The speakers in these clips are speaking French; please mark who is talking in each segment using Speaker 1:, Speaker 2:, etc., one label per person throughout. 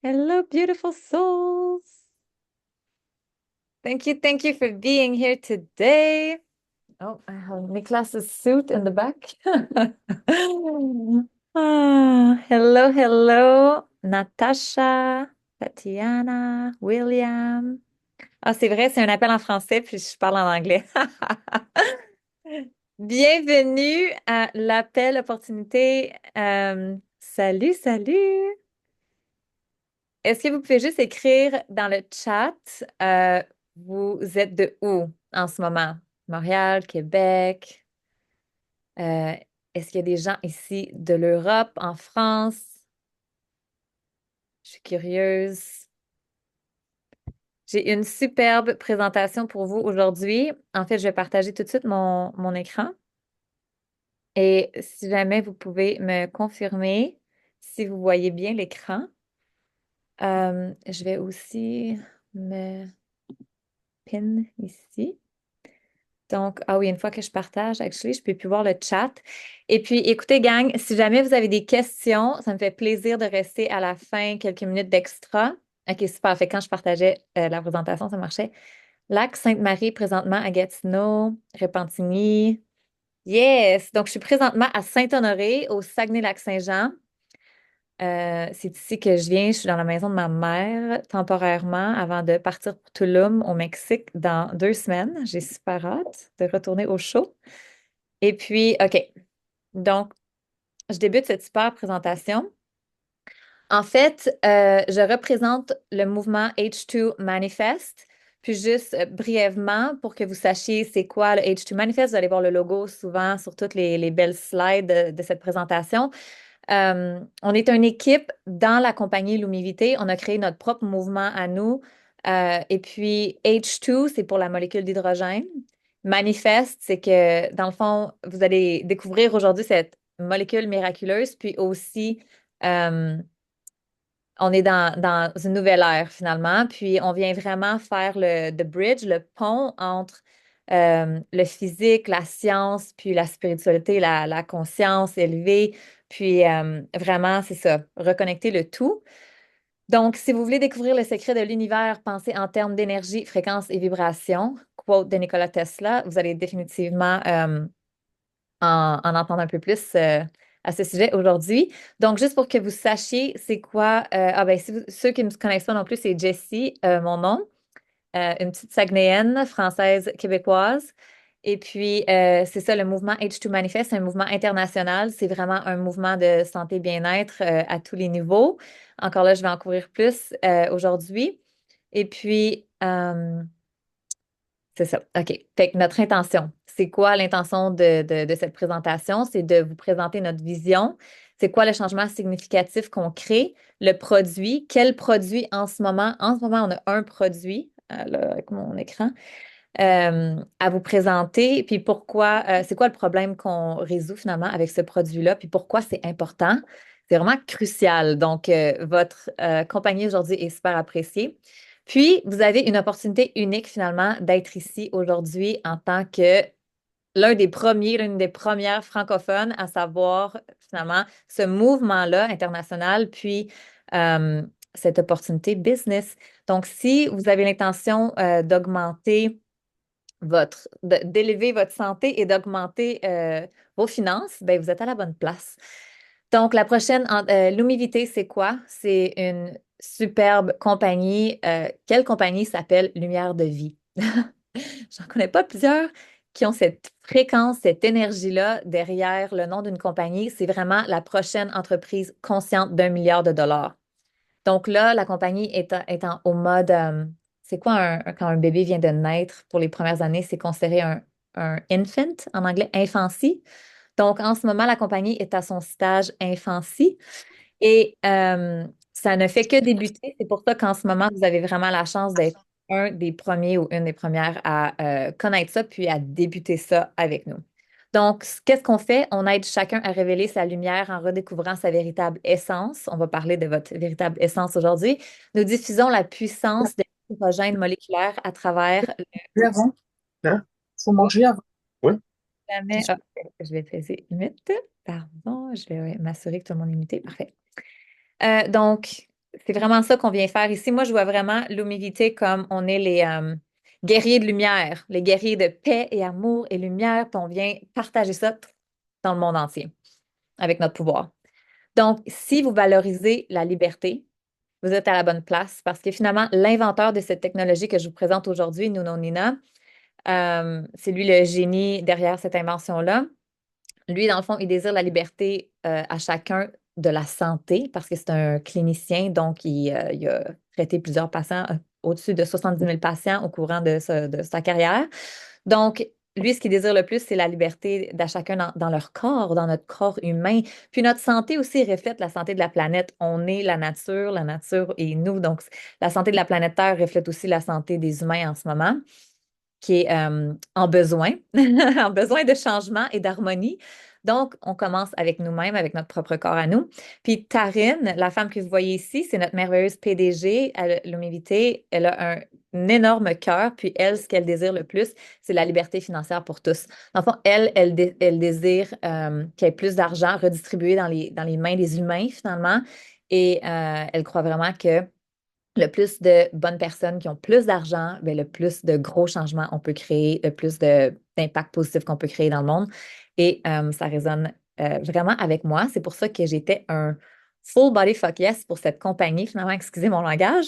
Speaker 1: Hello, beautiful souls. Thank you for being here today. Oh, I have Niklas's suit in the back. Hello, hello, Natasha, Tatiana, William. Ah, c'est vrai, c'est un appel en français, puis je parle en anglais. Bienvenue à l'appel opportunité. Salut, salut. Est-ce que vous pouvez juste écrire dans le chat, vous êtes de où en ce moment? Montréal, Québec? Euh, est-ce qu'il y a des gens ici de l'Europe, en France? Je suis curieuse. J'ai une superbe présentation pour vous aujourd'hui. En fait, je vais partager tout de suite mon écran. Et si jamais vous pouvez me confirmer si vous voyez bien l'écran, je vais aussi me pin ici. Donc, ah oui, une fois que je partage, actually, je peux plus voir le chat. Et puis, écoutez, gang, si jamais vous avez des questions, ça me fait plaisir de rester à la fin quelques minutes d'extra. OK, super. Fait que quand je partageais la présentation, ça marchait. Lac Sainte-Marie, présentement à Gatineau, Repentigny. Yes! Donc, je suis présentement à Saint-Honoré, au Saguenay-Lac-Saint-Jean. C'est ici que je viens. Je suis dans la maison de ma mère temporairement avant de partir pour Tulum au Mexique dans 2 semaines. J'ai super hâte de retourner au show. Et puis, OK. Donc, je débute cette super présentation. En fait, je représente le mouvement H2 Manifest. Puis juste brièvement, pour que vous sachiez c'est quoi le H2 Manifest, vous allez voir le logo souvent sur toutes les belles slides de cette présentation. On est une équipe dans la compagnie Lumivité. On a créé notre propre mouvement à nous. Et puis H2, c'est pour la molécule d'hydrogène. Manifeste, c'est que dans le fond, vous allez découvrir aujourd'hui cette molécule miraculeuse. Puis aussi, euh, on est dans une nouvelle ère finalement. Puis on vient vraiment faire the bridge, le pont entre le physique, la science, puis la spiritualité, la conscience élevée. Puis vraiment, c'est ça, reconnecter le tout. Donc, si vous voulez découvrir le secret de l'univers, pensez en termes d'énergie, fréquence et vibration, quote de Nikola Tesla, vous allez définitivement en entendre un peu plus à ce sujet aujourd'hui. Donc, juste pour que vous sachiez, c'est quoi, ceux qui ne me connaissent pas non plus, c'est Jessie, mon nom, une petite Saguenayenne, française, québécoise. Et puis, c'est ça, le mouvement H2 Manifest, c'est un mouvement international. C'est vraiment un mouvement de santé bien-être à tous les niveaux. Encore là, je vais en couvrir plus aujourd'hui. Et puis, c'est ça. OK. Fait que notre intention, c'est quoi l'intention de cette présentation? C'est de vous présenter notre vision. C'est quoi le changement significatif qu'on crée? Le produit. Quel produit en ce moment? En ce moment, on a un produit, là, avec mon écran, à vous présenter. Puis pourquoi, c'est quoi le problème qu'on résout finalement avec ce produit-là? Puis pourquoi c'est important? C'est vraiment crucial. Donc, votre compagnie aujourd'hui est super appréciée. Puis, vous avez une opportunité unique finalement d'être ici aujourd'hui en tant que l'un des premiers, l'une des premières francophones à savoir finalement ce mouvement-là international, puis euh, cette opportunité business. Donc, si vous avez l'intention d'augmenter d'élever votre santé et d'augmenter vos finances, ben, vous êtes à la bonne place. Donc, la prochaine, Lumivité, c'est quoi? C'est une superbe compagnie. Quelle compagnie s'appelle Lumière de vie? J'en connais pas plusieurs qui ont cette fréquence, cette énergie-là derrière le nom d'une compagnie. C'est vraiment la prochaine entreprise consciente d'1 milliard de dollars. Donc là, la compagnie étant au mode, c'est quoi quand un bébé vient de naître pour les premières années, c'est considéré un infant, en anglais, infancy. Donc en ce moment, la compagnie est à son stage infancy et ça ne fait que débuter. C'est pour ça qu'en ce moment, vous avez vraiment la chance d'être un des premiers ou une des premières à connaître ça puis à débuter ça avec nous. Donc, qu'est-ce qu'on fait? On aide chacun à révéler sa lumière en redécouvrant sa véritable essence. On va parler de votre véritable essence aujourd'hui. Nous diffusons la puissance de l'hydrogène moléculaire à travers
Speaker 2: Manger avant. Hein? Faut manger avant. Oui.
Speaker 1: jamais. Ah, je vais peser limite. Pardon, je vais ouais, m'assurer que tout le monde est limité. Parfait. Donc, c'est vraiment ça qu'on vient faire ici. Moi, je vois vraiment l'humilité comme on est les guerriers de lumière, les guerriers de paix et amour et lumière, puis on vient partager ça dans le monde entier avec notre pouvoir. Donc, si vous valorisez la liberté, vous êtes à la bonne place parce que finalement, l'inventeur de cette technologie que je vous présente aujourd'hui, Nuno Nina, c'est lui le génie derrière cette invention-là. Lui, dans le fond, il désire la liberté à chacun de la santé parce que c'est un clinicien, donc il a traité plusieurs patients, au-dessus de 70 000 patients au courant de sa carrière. Donc, lui, ce qu'il désire le plus, c'est la liberté d'à chacun dans leur corps, dans notre corps humain. Puis notre santé aussi reflète la santé de la planète. On est la nature et nous. Donc, la santé de la planète Terre reflète aussi la santé des humains en ce moment, qui est en besoin, en besoin de changement et d'harmonie. Donc, on commence avec nous-mêmes, avec notre propre corps à nous. Puis Tarine, la femme que vous voyez ici, c'est notre merveilleuse PDG à l'Humilité. Elle a un énorme cœur, puis elle, ce qu'elle désire le plus, c'est la liberté financière pour tous. Dans le fond, elle désire qu'il y ait plus d'argent redistribué dans les mains des humains, finalement. Et elle croit vraiment que le plus de bonnes personnes qui ont plus d'argent, ben, le plus de gros changements on peut créer, le plus d'impact positif qu'on peut créer dans le monde. Et ça résonne vraiment avec moi. C'est pour ça que j'étais un full body fuck yes pour cette compagnie, finalement, excusez mon langage.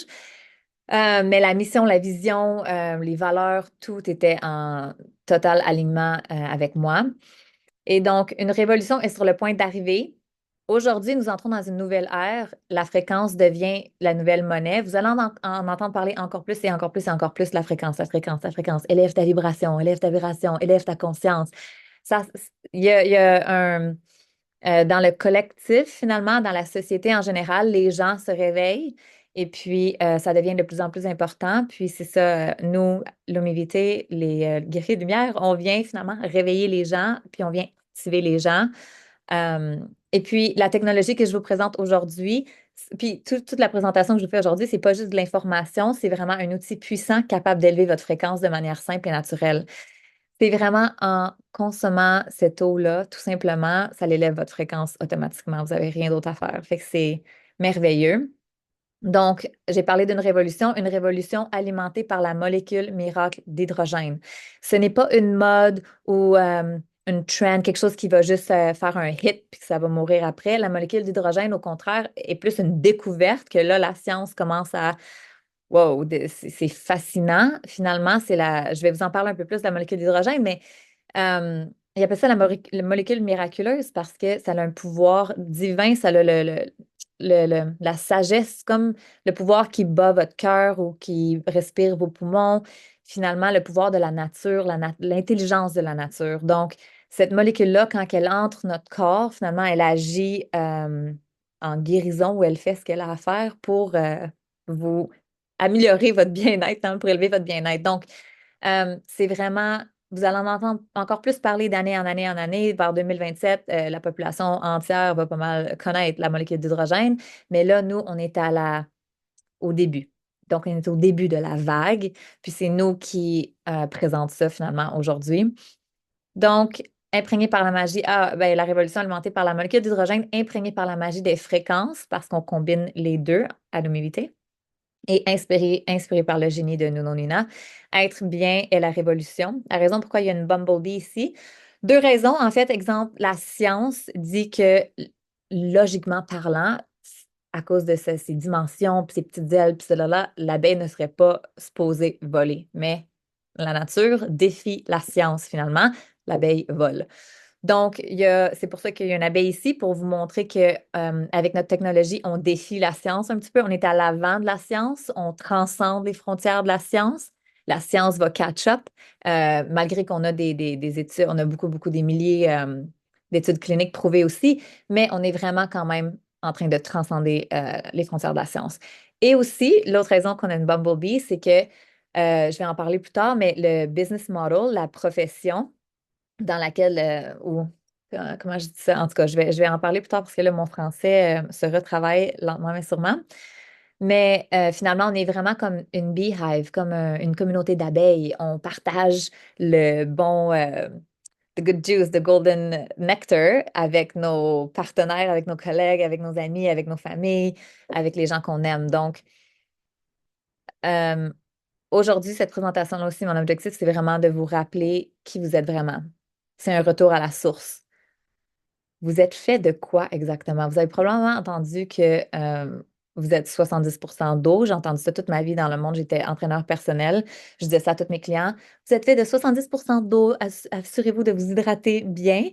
Speaker 1: Mais la mission, la vision, les valeurs, tout était en total alignement avec moi. Et donc, une révolution est sur le point d'arriver. Aujourd'hui, nous entrons dans une nouvelle ère. La fréquence devient la nouvelle monnaie. Vous allez en entendre parler encore plus et encore plus et encore plus. La fréquence, la fréquence, la fréquence. Élève ta vibration, élève ta vibration, élève ta conscience. Ça, il y a dans le collectif, finalement, dans la société en général, les gens se réveillent et puis ça devient de plus en plus important. Puis c'est ça, nous, l'humilité, les guerriers de lumière, on vient finalement réveiller les gens, puis on vient activer les gens. Euh, et puis la technologie que je vous présente aujourd'hui, puis toute la présentation que je vous fais aujourd'hui, c'est pas juste de l'information, c'est vraiment un outil puissant capable d'élever votre fréquence de manière simple et naturelle. C'est vraiment en consommant cette eau-là, tout simplement, ça élève votre fréquence automatiquement. Vous n'avez rien d'autre à faire. Fait que c'est merveilleux. Donc, j'ai parlé d'une révolution, une révolution alimentée par la molécule miracle d'hydrogène. Ce n'est pas une mode ou une trend, quelque chose qui va juste faire un hit puis que ça va mourir après. La molécule d'hydrogène, au contraire, est plus une découverte que là, la science commence à wow, c'est fascinant. Finalement, je vais vous en parler un peu plus de la molécule d'hydrogène, mais euh, il appelle ça la molécule miraculeuse parce que ça a un pouvoir divin, ça a la sagesse, comme le pouvoir qui bat votre cœur ou qui respire vos poumons. Finalement, le pouvoir de la nature, l'intelligence de la nature. Donc, cette molécule-là, quand elle entre notre corps, finalement, elle agit en guérison ou elle fait ce qu'elle a à faire pour vous améliorer votre bien-être, hein, pour élever votre bien-être. Donc, c'est vraiment, vous allez en entendre encore plus parler d'année en année en année. Vers 2027, la population entière va pas mal connaître la molécule d'hydrogène. Mais là, nous, on est au début. Donc, on est au début de la vague. Puis c'est nous qui présente ça finalement aujourd'hui. Donc, imprégné par la magie, ben, la révolution alimentée par la molécule d'hydrogène, imprégnée par la magie des fréquences, parce qu'on combine les deux à l'humilité et inspiré par le génie de Nuno Nina. Être bien est la révolution. La raison pourquoi il y a une Bumblebee ici. Deux raisons. En fait, exemple, la science dit que, logiquement parlant, à cause de ses dimensions, puis ses petites ailes, puis cela, l'abeille ne serait pas supposée voler. Mais la nature défie la science, finalement. L'abeille vole. Donc, c'est pour ça qu'il y a une abeille ici, pour vous montrer que avec notre technologie, on défie la science un petit peu. On est à l'avant de la science, on transcende les frontières de la science. La science va catch up, malgré qu'on a des études, on a beaucoup, beaucoup des milliers d'études cliniques prouvées aussi, mais on est vraiment quand même en train de transcender les frontières de la science. Et aussi, l'autre raison qu'on a une Bumblebee, c'est que, je vais en parler plus tard, mais le business model, la profession, dans laquelle, comment je dis ça? En tout cas, je vais en parler plus tard parce que là, mon français se retravaille lentement mais sûrement. Mais finalement, on est vraiment comme une beehive, comme une communauté d'abeilles. On partage le bon, the good juice, the golden nectar avec nos partenaires, avec nos collègues, avec nos amis, avec nos familles, avec les gens qu'on aime. Donc, euh, aujourd'hui, cette présentation-là aussi, mon objectif, c'est vraiment de vous rappeler qui vous êtes vraiment. C'est un retour à la source. Vous êtes fait de quoi exactement? Vous avez probablement entendu que vous êtes 70% d'eau. J'ai entendu ça toute ma vie dans le monde. J'étais entraîneur personnel. Je disais ça à tous mes clients. Vous êtes fait de 70% d'eau. Assurez-vous de vous hydrater bien.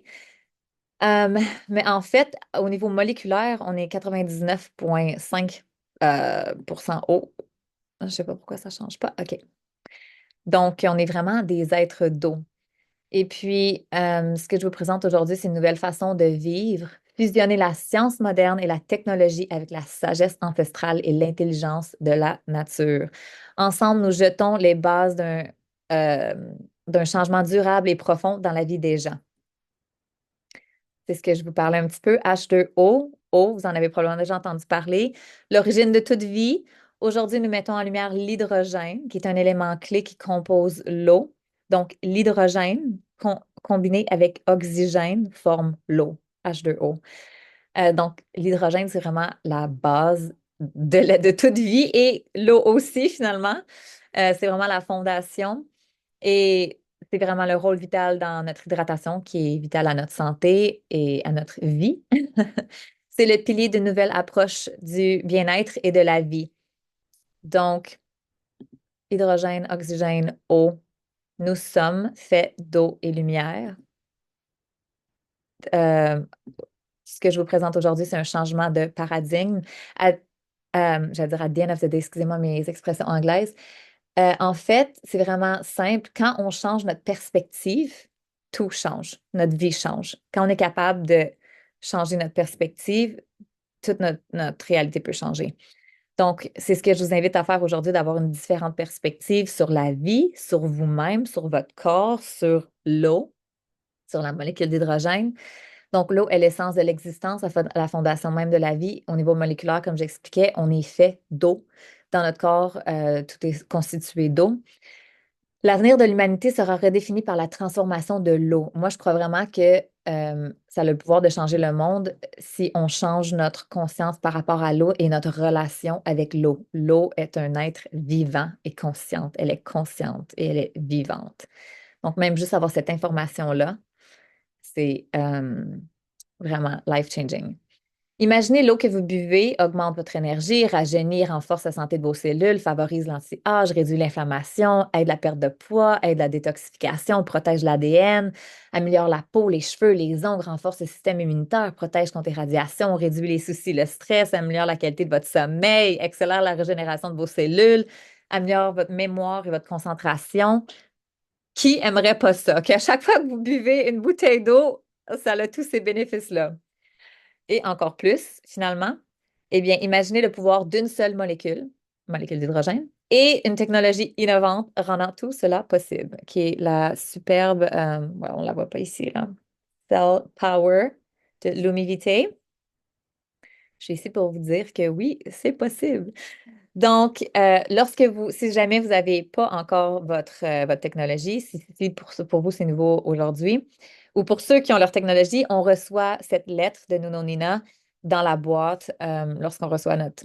Speaker 1: Euh, mais en fait, au niveau moléculaire, on est 99,5 pour cent eau. Je ne sais pas pourquoi ça ne change pas. OK. Donc, on est vraiment des êtres d'eau. Et puis, ce que je vous présente aujourd'hui, c'est une nouvelle façon de vivre, fusionner la science moderne et la technologie avec la sagesse ancestrale et l'intelligence de la nature. Ensemble, nous jetons les bases euh, d'un changement durable et profond dans la vie des gens. C'est ce que je vous parlais un petit peu. H2O, O, vous en avez probablement déjà entendu parler. L'origine de toute vie. Aujourd'hui, nous mettons en lumière l'hydrogène, qui est un élément clé qui compose l'eau. Donc, l'hydrogène combiné avec oxygène forme l'eau, H2O. Donc, l'hydrogène, c'est vraiment la base de toute vie et l'eau aussi, finalement. C'est vraiment la fondation. Et c'est vraiment le rôle vital dans notre hydratation qui est vital à notre santé et à notre vie. C'est le pilier d'une nouvelle approche du bien-être et de la vie. Donc, hydrogène, oxygène, eau, nous sommes faits d'eau et lumière. Euh, Ce que je vous présente aujourd'hui, c'est un changement de paradigme. J'allais dire at the end of the day, excusez-moi mes expressions anglaises. En fait, c'est vraiment simple. Quand on change notre perspective, tout change. Notre vie change. Quand on est capable de changer notre perspective, toute notre réalité peut changer. Donc, c'est ce que je vous invite à faire aujourd'hui, d'avoir une différente perspective sur la vie, sur vous-même, sur votre corps, sur l'eau, sur la molécule d'hydrogène. Donc, l'eau est l'essence de l'existence, la fondation même de la vie. Au niveau moléculaire, comme j'expliquais, on est fait d'eau. Dans notre corps, tout est constitué d'eau. L'avenir de l'humanité sera redéfini par la transformation de l'eau. Moi, je crois vraiment que ça a le pouvoir de changer le monde si on change notre conscience par rapport à l'eau et notre relation avec l'eau. L'eau est un être vivant et consciente. Elle est consciente et elle est vivante. Donc, même juste avoir cette information-là, c'est vraiment life-changing. Imaginez l'eau que vous buvez augmente votre énergie, rajeunit, renforce la santé de vos cellules, favorise l'anti-âge, réduit l'inflammation, aide la perte de poids, aide la détoxification, protège l'ADN, améliore la peau, les cheveux, les ongles, renforce le système immunitaire, protège contre les radiations, réduit les soucis, le stress, améliore la qualité de votre sommeil, accélère la régénération de vos cellules, améliore votre mémoire et votre concentration. Qui aimerait pas ça? Qu'à chaque fois que vous buvez une bouteille d'eau, ça a tous ces bénéfices-là. Et encore plus, finalement, eh bien, imaginez le pouvoir d'une seule molécule, molécule d'hydrogène, et une technologie innovante rendant tout cela possible, qui est la superbe, ouais, on ne la voit pas ici, là, Cell Power de Lumivité. Je suis ici pour vous dire que oui, c'est possible. Donc, si jamais vous n'avez pas encore votre technologie, si pour vous c'est nouveau aujourd'hui, ou pour ceux qui ont leur technologie, on reçoit cette lettre de Nunonina dans la boîte lorsqu'on reçoit notre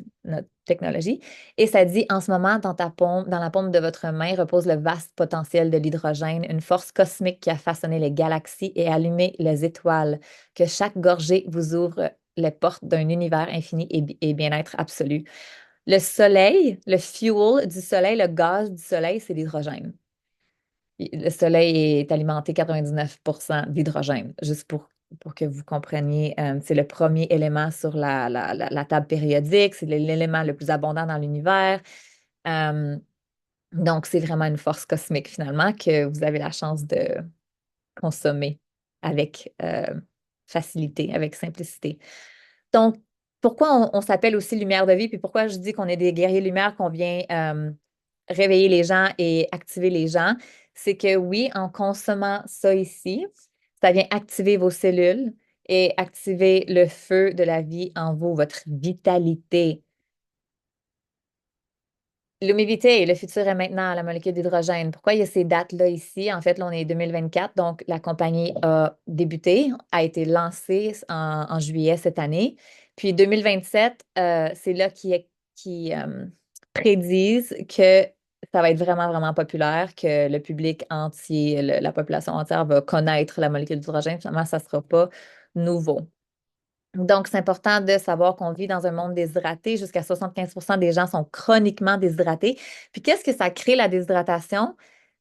Speaker 1: technologie. Et ça dit, en ce moment, dans la paume de votre main repose le vaste potentiel de l'hydrogène, une force cosmique qui a façonné les galaxies et allumé les étoiles. Que chaque gorgée vous ouvre les portes d'un univers infini et bien-être absolu. Le soleil, le fuel du soleil, le gaz du soleil, c'est l'hydrogène. Le soleil est alimenté 99% d'hydrogène, juste pour que vous compreniez. C'est le premier élément sur la table périodique, c'est l'élément le plus abondant dans l'univers. Euh, donc, c'est vraiment une force cosmique finalement que vous avez la chance de consommer avec facilité, avec simplicité. Donc, pourquoi on s'appelle aussi lumière de vie, puis pourquoi je dis qu'on est des guerriers lumière, qu'on vient réveiller les gens et activer les gens, c'est que oui, en consommant ça ici, ça vient activer vos cellules et activer le feu de la vie en vous, votre vitalité. L'humidité, le futur est maintenant, la molécule d'hydrogène. Pourquoi il y a ces dates-là ici? En fait, là, on est 2024, donc la compagnie a débuté, a été lancée en juillet cette année. Puis 2027, c'est là qui prédisent que ça va être vraiment, vraiment populaire, que le public entier, la population entière va connaître la molécule d'hydrogène. Finalement, ça ne sera pas nouveau. Donc, c'est important de savoir qu'on vit dans un monde déshydraté. Jusqu'à 75% des gens sont chroniquement déshydratés. Puis, qu'est-ce que ça crée, la déshydratation?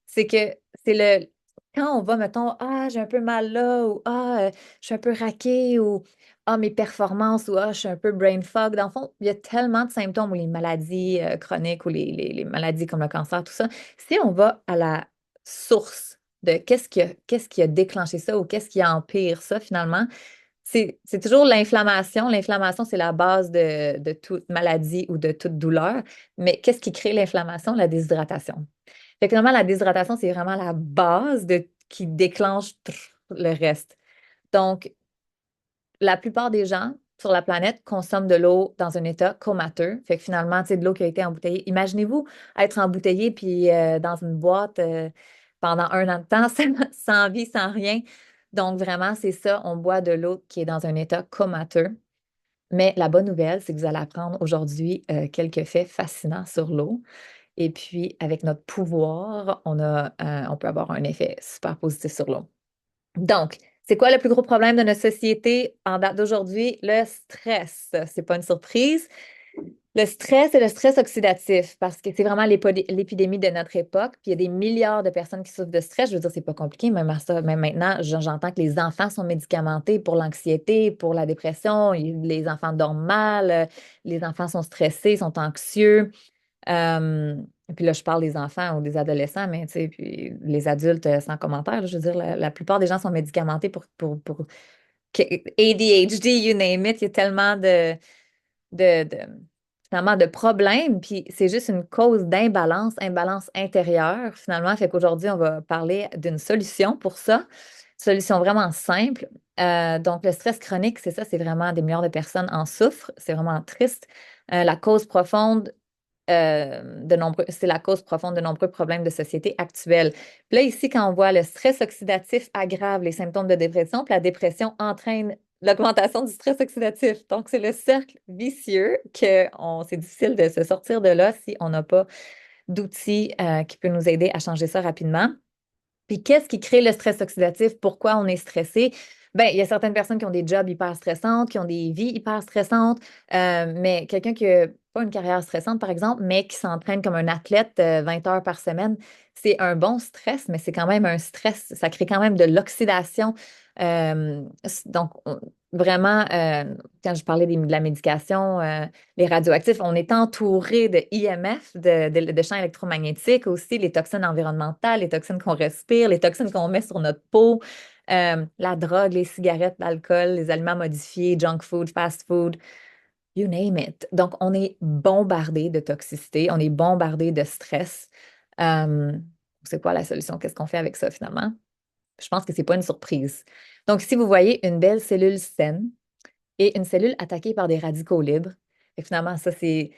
Speaker 1: C'est que c'est le... Quand on va, mettons, ah, j'ai un peu mal là, ou ah, je suis un peu raqué, ou ah, mes performances, ou ah, je suis un peu brain fog. Dans le fond, il y a tellement de symptômes, ou les maladies chroniques, ou les maladies comme le cancer, tout ça. Si on va à la source de qu'est-ce qui a déclenché ça, ou qu'est-ce qui empire ça, finalement, c'est toujours l'inflammation. L'inflammation, c'est la base de toute maladie ou de toute douleur. Mais qu'est-ce qui crée l'inflammation? La déshydratation. Fait que finalement, la déshydratation, c'est vraiment la base qui déclenche le reste. Donc, la plupart des gens sur la planète consomment de l'eau dans un état comateux. Fait que finalement, c'est de l'eau qui a été embouteillée. Imaginez-vous être embouteillé puis dans une boîte pendant un an de temps, sans vie, sans rien. Donc, vraiment, c'est ça. On boit de l'eau qui est dans un état comateux. Mais la bonne nouvelle, c'est que vous allez apprendre aujourd'hui quelques faits fascinants sur l'eau. Et puis, avec notre pouvoir, on peut avoir un effet super positif sur l'eau. Donc, c'est quoi le plus gros problème de notre société en date d'aujourd'hui? Le stress. C'est pas une surprise. Le stress et le stress oxydatif, parce que c'est vraiment l'épidémie de notre époque. Puis il y a des milliards de personnes qui souffrent de stress. Je veux dire, c'est pas compliqué. Même à ça, même maintenant, j'entends que les enfants sont médicamentés pour l'anxiété, pour la dépression. Les enfants dorment mal, les enfants sont stressés, sont anxieux. Et puis là, je parle des enfants ou des adolescents, mais tu sais, puis les adultes, sans commentaire, là, je veux dire, la plupart des gens sont médicamentés pour ADHD, you name it. Il y a tellement de, finalement, de problèmes, puis c'est juste une cause imbalance intérieure, finalement. Fait qu'aujourd'hui, on va parler d'une solution pour ça. Solution vraiment simple. Donc, le stress chronique, c'est ça, c'est vraiment des milliards de personnes en souffrent. C'est vraiment triste. La cause profonde c'est la cause profonde de nombreux problèmes de société actuels. Puis là, ici, quand on voit le stress oxydatif aggrave les symptômes de dépression, puis la dépression entraîne l'augmentation du stress oxydatif. Donc, c'est le cercle vicieux c'est difficile de se sortir de là si on n'a pas d'outils qui peuvent nous aider à changer ça rapidement. Puis qu'est-ce qui crée le stress oxydatif? Pourquoi on est stressé? Ben, il y a certaines personnes qui ont des jobs hyper stressantes, qui ont des vies hyper stressantes, mais quelqu'un qui n'a pas une carrière stressante, par exemple, mais qui s'entraîne comme un athlète 20 heures par semaine, c'est un bon stress, mais c'est quand même un stress. Ça crée quand même de l'oxydation. Donc, vraiment, quand je parlais de la médication, les radioactifs, on est entouré de IMF, de champs électromagnétiques aussi, les toxines environnementales, les toxines qu'on respire, les toxines qu'on met sur notre peau, la drogue, les cigarettes, l'alcool, les aliments modifiés, junk food, fast food, you name it. Donc, on est bombardé de toxicité, on est bombardé de stress. Euh, c'est quoi la solution? Qu'est-ce qu'on fait avec ça finalement? Je pense que c'est pas une surprise. Donc, si vous voyez une belle cellule saine, et une cellule attaquée par des radicaux libres. Et finalement, ça, c'est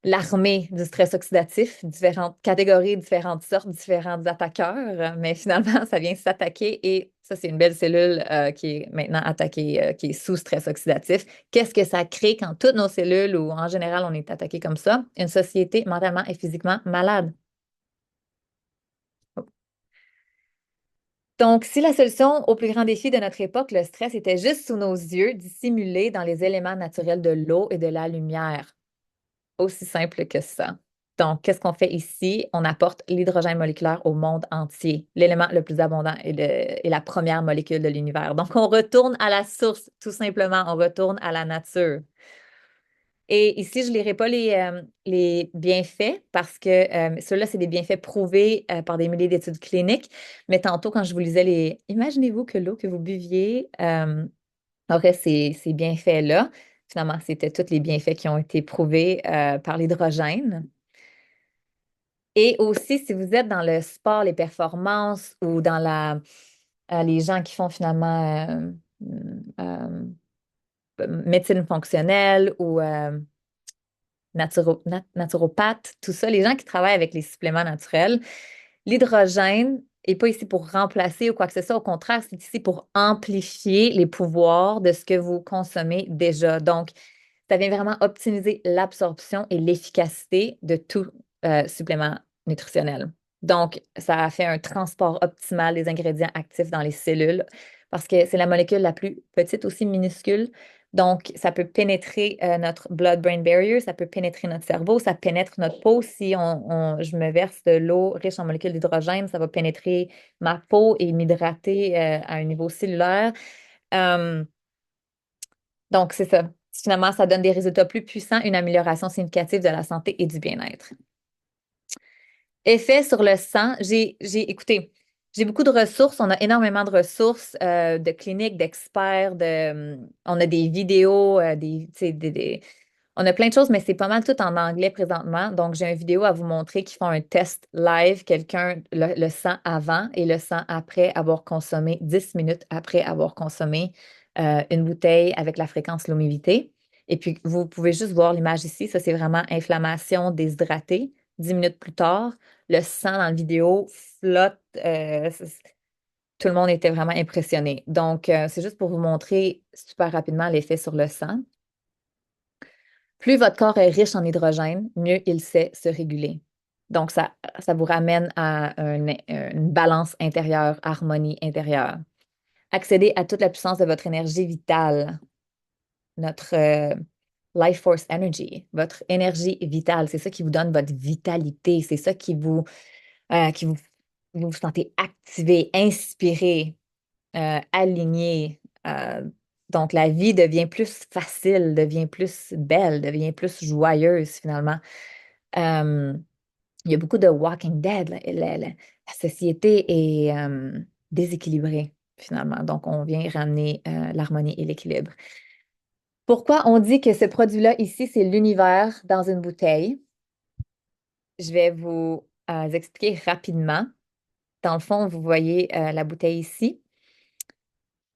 Speaker 1: l'armée du stress oxydatif, différentes catégories, différentes sortes, différents attaqueurs, mais finalement, ça vient s'attaquer et ça, c'est une belle cellule qui est maintenant attaquée, qui est sous stress oxydatif. Qu'est-ce que ça crée quand toutes nos cellules, ou en général, on est attaqué comme ça? Une société mentalement et physiquement malade. Donc, si la solution au plus grand défi de notre époque, le stress, était juste sous nos yeux, dissimulé dans les éléments naturels de l'eau et de la lumière, aussi simple que ça. Donc, qu'est-ce qu'on fait ici? On apporte l'hydrogène moléculaire au monde entier. L'élément le plus abondant est la première molécule de l'univers. Donc, on retourne à la source, tout simplement. On retourne à la nature. Et ici, je ne lirai pas les bienfaits parce que ceux-là, c'est des bienfaits prouvés par des milliers d'études cliniques. Mais tantôt, quand je vous lisais Imaginez-vous que l'eau que vous buviez aurait ces bienfaits-là. Finalement, c'était tous les bienfaits qui ont été prouvés par l'hydrogène. Et aussi, si vous êtes dans le sport, les performances ou dans les gens qui font finalement médecine fonctionnelle ou naturopathes, tout ça, les gens qui travaillent avec les suppléments naturels, l'hydrogène n'est pas ici pour remplacer ou quoi que ce soit. Au contraire, c'est ici pour amplifier les pouvoirs de ce que vous consommez déjà. Donc, ça vient vraiment optimiser l'absorption et l'efficacité de tout supplément nutritionnel. Donc, ça fait un transport optimal des ingrédients actifs dans les cellules parce que c'est la molécule la plus petite, aussi minuscule. Donc, ça peut pénétrer notre blood-brain barrier, ça peut pénétrer notre cerveau, ça pénètre notre peau. Si je me verse de l'eau riche en molécules d'hydrogène, ça va pénétrer ma peau et m'hydrater à un niveau cellulaire. Euh, donc, c'est ça. Finalement, ça donne des résultats plus puissants, une amélioration significative de la santé et du bien-être. Effet sur le sang, écoutez, j'ai beaucoup de ressources. On a énormément de ressources de cliniques, d'experts, on a des vidéos, tu sais, on a plein de choses, mais c'est pas mal tout en anglais présentement. Donc, j'ai une vidéo à vous montrer qui font un test live, quelqu'un, le sang avant et le sang après avoir consommé, 10 minutes après avoir consommé une bouteille avec la fréquence Lomivité. Et puis, vous pouvez juste voir l'image ici. Ça, c'est vraiment inflammation déshydratée. 10 minutes plus tard, le sang dans la vidéo flotte. Tout le monde était vraiment impressionné. Donc, c'est juste pour vous montrer super rapidement l'effet sur le sang. Plus votre corps est riche en hydrogène, mieux il sait se réguler. Donc, ça vous ramène à une balance intérieure, harmonie intérieure. Accédez à toute la puissance de votre énergie vitale, notre life force energy, votre énergie vitale. C'est ça qui vous donne votre vitalité. C'est ça qui vous vous sentez activé, inspiré, aligné. Donc, la vie devient plus facile, devient plus belle, devient plus joyeuse finalement. Euh, il y a beaucoup de Walking Dead. La société est déséquilibrée finalement. Donc, on vient ramener l'harmonie et l'équilibre. Pourquoi on dit que ce produit-là ici, c'est l'univers dans une bouteille? Je vais vous expliquer rapidement. Dans le fond, vous voyez la bouteille ici.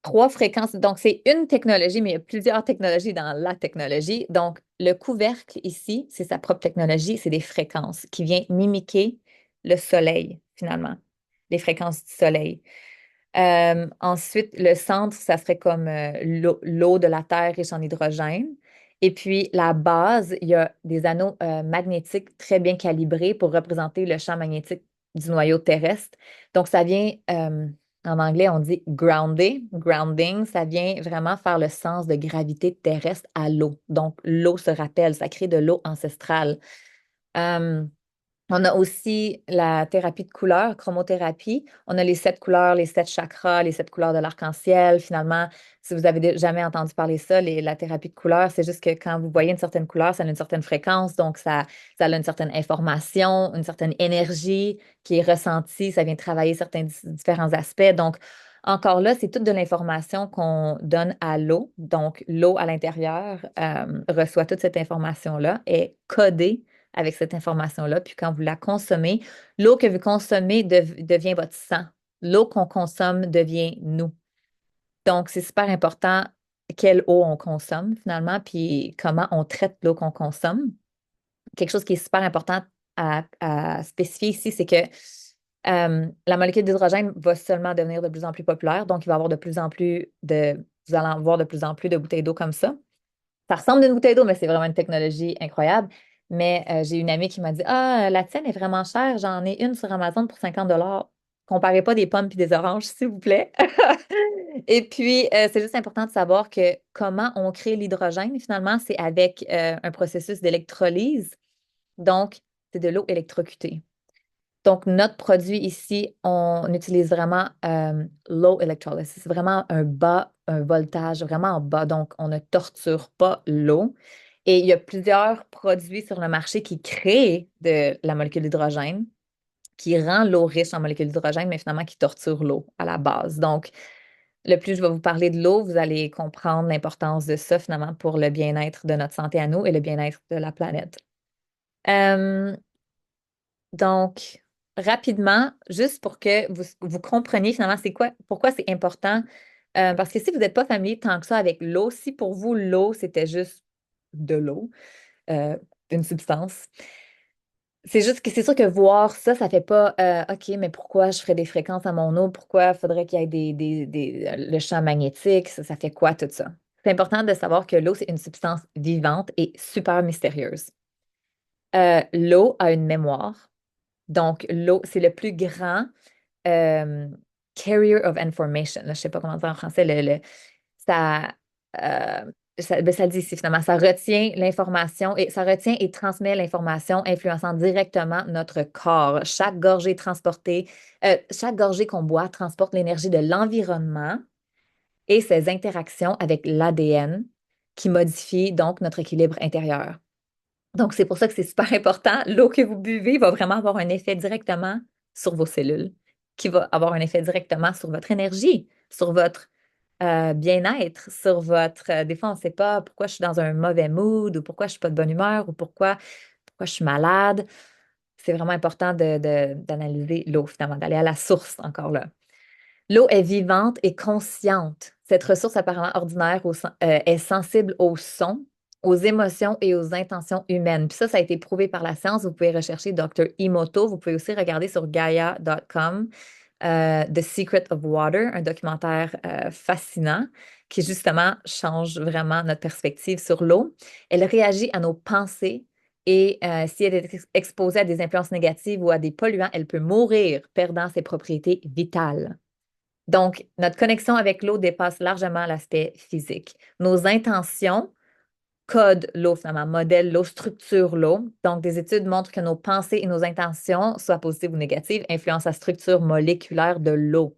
Speaker 1: Trois fréquences. Donc, c'est une technologie, mais il y a plusieurs technologies dans la technologie. Donc, le couvercle ici, c'est sa propre technologie, c'est des fréquences qui viennent mimiquer le soleil, finalement, les fréquences du soleil. Ensuite, le centre, ça serait comme l'eau de la Terre riche en hydrogène. Et puis, la base, il y a des anneaux magnétiques très bien calibrés pour représenter le champ magnétique du noyau terrestre. Donc, ça vient, en anglais, on dit grounder, grounding, ça vient vraiment faire le sens de gravité terrestre à l'eau. Donc, l'eau se rappelle, ça crée de l'eau ancestrale. Euh, on a aussi la thérapie de couleurs, chromothérapie. On a les 7 couleurs, les 7 chakras, les 7 couleurs de l'arc-en-ciel. Finalement, si vous avez jamais entendu parler de ça, la thérapie de couleurs, c'est juste que quand vous voyez une certaine couleur, ça a une certaine fréquence, donc ça a une certaine information, une certaine énergie qui est ressentie. Ça vient travailler certains différents aspects. Donc, encore là, c'est toute de l'information qu'on donne à l'eau. Donc, l'eau à l'intérieur reçoit toute cette information-là, est codée avec cette information-là. Puis quand vous la consommez, l'eau que vous consommez devient votre sang. L'eau qu'on consomme devient nous. Donc, c'est super important quelle eau on consomme finalement, puis comment on traite l'eau qu'on consomme. Quelque chose qui est super important à spécifier ici, c'est que la molécule d'hydrogène va seulement devenir de plus en plus populaire. Donc, il va y avoir de plus en plus vous allez en voir de plus en plus de bouteilles d'eau comme ça. Ça ressemble à une bouteille d'eau, mais c'est vraiment une technologie incroyable. Mais j'ai une amie qui m'a dit, ah, la tienne est vraiment chère. J'en ai une sur Amazon pour 50 $. Comparez pas des pommes puis des oranges, s'il vous plaît. Et puis, c'est juste important de savoir que comment on crée l'hydrogène, finalement, c'est avec un processus d'électrolyse. Donc, c'est de l'eau électrocutée. Donc, notre produit ici, on utilise vraiment low electrolysis. C'est vraiment un voltage vraiment en bas. Donc, on ne torture pas l'eau. Et il y a plusieurs produits sur le marché qui créent de la molécule d'hydrogène, qui rend l'eau riche en molécules d'hydrogène, mais finalement qui torture l'eau à la base. Donc, le plus je vais vous parler de l'eau, vous allez comprendre l'importance de ça finalement pour le bien-être de notre santé à nous et le bien-être de la planète. Euh, donc, rapidement, juste pour que vous compreniez finalement c'est quoi, pourquoi c'est important. Parce que si vous n'êtes pas familier tant que ça avec l'eau, si pour vous l'eau, c'était juste de l'eau, une substance. C'est juste que c'est sûr que voir ça, ça fait pas OK, mais pourquoi je ferais des fréquences à mon eau? Pourquoi il faudrait qu'il y ait le champ magnétique? Ça fait quoi tout ça? C'est important de savoir que l'eau, c'est une substance vivante et super mystérieuse. L'eau a une mémoire. Donc, l'eau, c'est le plus grand euh, carrier of information. Là, je ne sais pas comment dire en français. Ça, euh, ça le dit ici finalement. Ça retient l'information et ça retient et transmet l'information, influençant directement notre corps. Chaque gorgée qu'on boit transporte l'énergie de l'environnement et ses interactions avec l'ADN qui modifie donc notre équilibre intérieur. Donc, c'est pour ça que c'est super important. L'eau que vous buvez va vraiment avoir un effet directement sur vos cellules, qui va avoir un effet directement sur votre énergie, sur votre bien-être, sur votre... des fois, on ne sait pas pourquoi je suis dans un mauvais mood ou pourquoi je ne suis pas de bonne humeur ou pourquoi je suis malade. C'est vraiment important d'analyser l'eau, finalement, d'aller à la source encore là. L'eau est vivante et consciente. Cette ressource apparemment ordinaire est sensible aux sons, aux émotions et aux intentions humaines. Puis ça a été prouvé par la science. Vous pouvez rechercher Dr. Emoto. Vous pouvez aussi regarder sur Gaia.com The Secret of Water, un documentaire fascinant qui justement change vraiment notre perspective sur l'eau. Elle réagit à nos pensées et si elle est exposée à des influences négatives ou à des polluants, elle peut mourir, perdant ses propriétés vitales. Donc, notre connexion avec l'eau dépasse largement l'aspect physique. Nos intentions codent l'eau, finalement, modèlent l'eau, structurent l'eau. Donc, des études montrent que nos pensées et nos intentions, soit positives ou négatives, influencent la structure moléculaire de l'eau.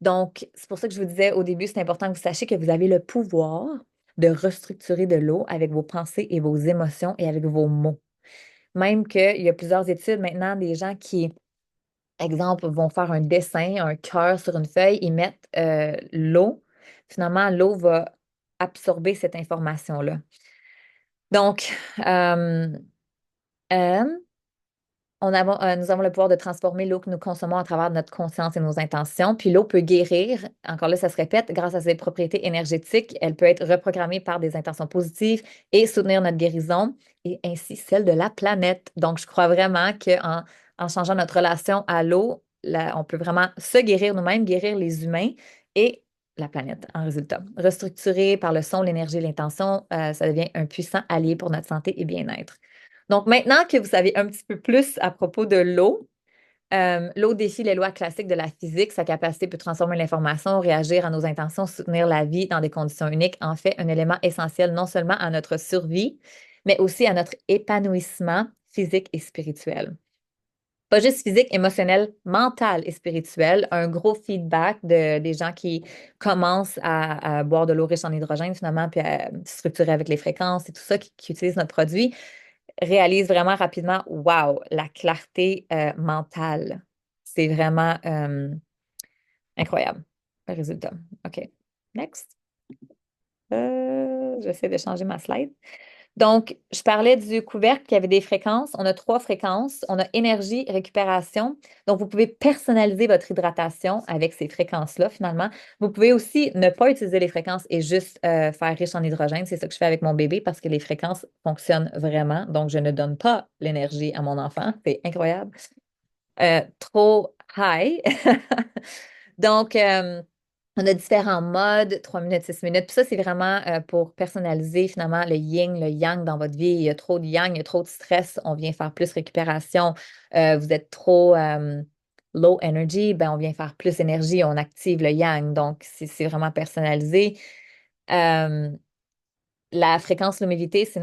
Speaker 1: Donc, c'est pour ça que je vous disais au début, c'est important que vous sachiez que vous avez le pouvoir de restructurer de l'eau avec vos pensées et vos émotions et avec vos mots. Même qu'il y a plusieurs études maintenant, des gens qui exemple, vont faire un dessin, un cœur sur une feuille, ils mettent l'eau. Finalement, l'eau va absorber cette information-là. Donc, euh, euh, nous avons le pouvoir de transformer l'eau que nous consommons à travers notre conscience et nos intentions. Puis l'eau peut guérir, encore là, ça se répète, grâce à ses propriétés énergétiques. Elle peut être reprogrammée par des intentions positives et soutenir notre guérison et ainsi celle de la planète. Donc, je crois vraiment qu'en changeant notre relation à l'eau, on peut vraiment se guérir nous-mêmes, guérir les humains et la planète en résultat. Restructuré par le son, l'énergie et l'intention, ça devient un puissant allié pour notre santé et bien-être. Donc, maintenant que vous savez un petit peu plus à propos de l'eau, l'eau défie les lois classiques de la physique. Sa capacité peut transformer l'information, réagir à nos intentions, soutenir la vie dans des conditions uniques. En fait, un élément essentiel non seulement à notre survie, mais aussi à notre épanouissement physique et spirituel. Pas juste physique, émotionnel, mental et spirituel. Un gros feedback des gens qui commencent à boire de l'eau riche en hydrogène, finalement, puis à structurer avec les fréquences et tout ça, qui utilisent notre produit réalise vraiment rapidement, wow, la clarté mentale. C'est vraiment incroyable, le résultat. OK. Next. J'essaie de changer ma slide. Donc, je parlais du couvercle qui avait des fréquences. On a 3 fréquences. On a énergie, récupération. Donc, vous pouvez personnaliser votre hydratation avec ces fréquences-là, finalement. Vous pouvez aussi ne pas utiliser les fréquences et juste faire riche en hydrogène. C'est ça que je fais avec mon bébé parce que les fréquences fonctionnent vraiment. Donc, je ne donne pas l'énergie à mon enfant. C'est incroyable. Trop high. Donc, on a différents modes, 3 minutes, 6 minutes. Puis ça, c'est vraiment pour personnaliser finalement le yin, le yang dans votre vie. Il y a trop de yang, il y a trop de stress, on vient faire plus récupération. Vous êtes trop low energy, ben on vient faire plus énergie, on active le yang. Donc, c'est vraiment personnalisé. Euh, la fréquence l'humidité, c'est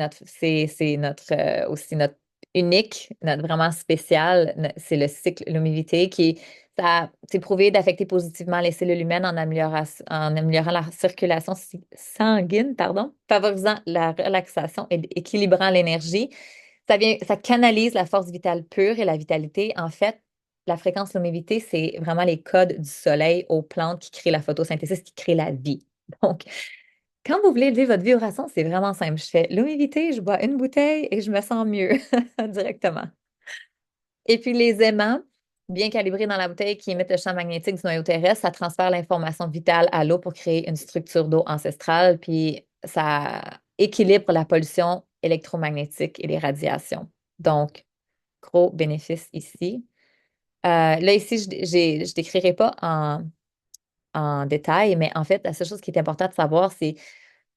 Speaker 1: aussi notre unique, notre vraiment spécial. C'est le cycle l'humidité c'est prouvé d'affecter positivement les cellules humaines en améliorant la circulation sanguine, pardon, favorisant la relaxation et équilibrant l'énergie. Ça canalise la force vitale pure et la vitalité. En fait, la fréquence l'humidité, c'est vraiment les codes du soleil aux plantes qui créent la photosynthèse, qui créent la vie. Donc, quand vous voulez vivre votre vibration, c'est vraiment simple. Je fais l'humidité, je bois une bouteille et je me sens mieux directement. Et puis les aimants, bien calibrés dans la bouteille qui émettent le champ magnétique du noyau terrestre, ça transfère l'information vitale à l'eau pour créer une structure d'eau ancestrale, puis ça équilibre la pollution électromagnétiques et les radiations. Donc, gros bénéfice ici. Là, ici, je décrirai pas en détail, mais en fait, la seule chose qui est importante de savoir, c'est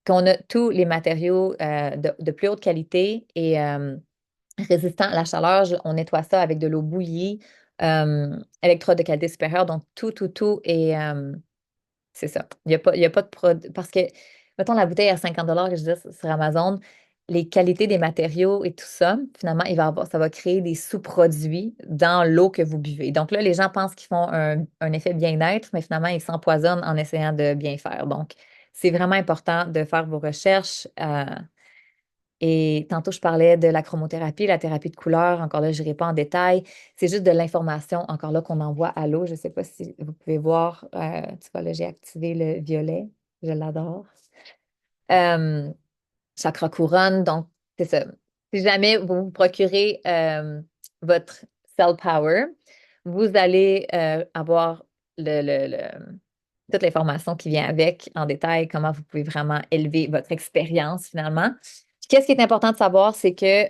Speaker 1: qu'on a tous les matériaux de plus haute qualité et résistant à la chaleur. On nettoie ça avec de l'eau bouillie, électrode de qualité supérieure. Donc, tout est, c'est ça. Il y a pas de produit. Parce que, mettons, la bouteille à 50 que je disais sur Amazon, les qualités des matériaux et tout ça, finalement, ça va créer des sous-produits dans l'eau que vous buvez. Donc là, les gens pensent qu'ils font un effet bien-être, mais finalement, ils s'empoisonnent en essayant de bien faire. Donc, c'est vraiment important de faire vos recherches. Et tantôt, je parlais de la chromothérapie, la thérapie de couleur. Encore là, je n'irai pas en détail. C'est juste de l'information, encore là, qu'on envoie à l'eau. Je ne sais pas si vous pouvez voir. Tu vois, là, j'ai activé le violet. Je l'adore. Euh, Chakra couronne. Donc, c'est ça. Si jamais vous vous procurez votre Cell Power, vous allez avoir toute l'information qui vient avec en détail, comment vous pouvez vraiment élever votre expérience finalement. Qu'est-ce qui est important de savoir, c'est que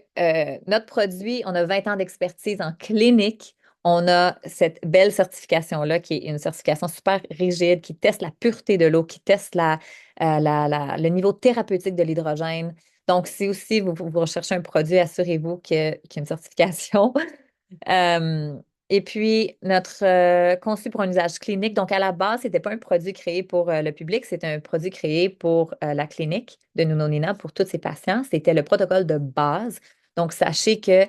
Speaker 1: notre produit, on a 20 ans d'expertise en clinique. On a cette belle certification-là qui est une certification super rigide qui teste la pureté de l'eau, qui teste le niveau thérapeutique de l'hydrogène. Donc, si aussi vous recherchez un produit, assurez-vous qu'il y a une certification. Euh, et puis, notre conçu pour un usage clinique. Donc, à la base, ce n'était pas un produit créé pour le public, c'était un produit créé pour la clinique de Nunonina, pour tous ses patients. C'était le protocole de base. Donc, sachez que